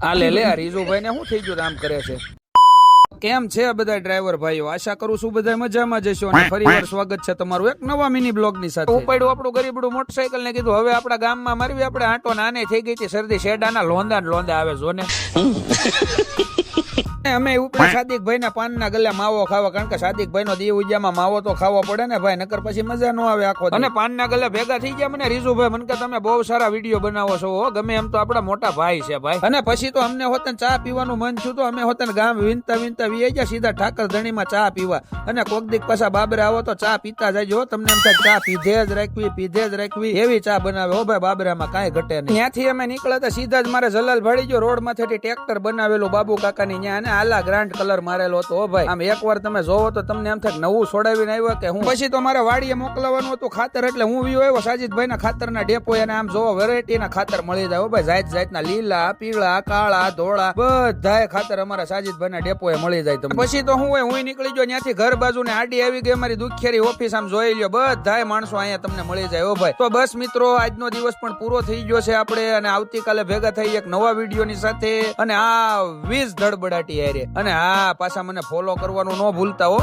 આ લે આ રીઝુભાઈ ને શું થઈ ગયું આમ કરે છે? કેમ છે બધા ડ્રાઈવર ભાઈઓ? આશા કરું છું બધા મજામાં જશો અને ફરીવાર સ્વાગત છે તમારું એક નવા મિની બ્લોગ ની સાથે. ઉપાડ્યું આપણું ગરીબડું મોટરસાઇકલ ને કીધું હવે આપણા ગામમાં મારવી આપણે આંટો નાને થઈ ગઈ છે શરદી શેડાના લોંદા આવે જો ને. અમે ઉપડે સાદિકભાઈ ના પાન ના ગલ્લા માવો ખાવા, કારણ કે સાદિકભાઈ નો દીવ ઉજામાં માવો તો ખાવો પડે ને ભાઈ, નકર પછી મજા નો આવે આખો. અને પાન ના ગલ્લા ભેગા થઈ ગયા મને રીઝુભાઈ મને કે તમે બહુ સારા વિડીયો બનાવો છો, ગમે એમ તો આપડા મોટા ભાઈ છે ભાઈ. અને પછી તો અમને હોતન ચા પીવાનું મન થયું તો અમે હોતન ગામ વિનતા વી ગયા સીધા ઠાકર ધણી માં ચા પીવા. અને કોક દીક પાછા બાબરા આવો તો ચા પીતા જાય, તમને એમ થાય ચા પીધે જ રાખવી એવી ચા બનાવે હો ભાઈ. બાબરામાં કાંઈ ઘટે નહીં. ત્યાંથી અમે નીકળ્યા સીધા જ મારે જલાલ ભાડી ગયો રોડ માંથી ટ્રેક્ટર બનાવેલું બાબુ કાકા ની ત્યાં, આલા ગ્રાન્ડ કલર મારેલો હતો ભાઈ. આમ એકવાર તમે જોવો તો તમને એમ થાય નવું છોડાવીને આવ્યા કે હું. પછી તો મારે વાડીએ મોકલવાનું હતું ખાતર, એટલે હું વિયો આવ્યો સાજીદભાઈ ના ખાતર ના ડેપો. અને આમ જોવો વેરાયટી ના ખાતર મળી જાય ભાઈ, જાતના લીલા, પીળા, કાળા, ધોળા બધાય ખાતર અમારા સાજીદભાઈ ના ડેપો મળી જાય તમને. પછી તો હું નીકળી ગયો ત્યાંથી ઘર બાજુ ને આડી આવી ગઈ અમારી દુખિયારી ઓફિસ. આમ જોઈ લ્યો બધાય માણસો અહીંયા તમને મળી જાય હો ભાઈ. તો બસ મિત્રો આજનો દિવસ પણ પૂરો થઈ ગયો છે આપણે, અને આવતીકાલે ભેગા થઈ એક નવા વિડીયો ની સાથે. અને આ 20 ધડબડાટી હારે. અને હા પાછા મને ફોલો કરવાનું ન ભૂલતા હો.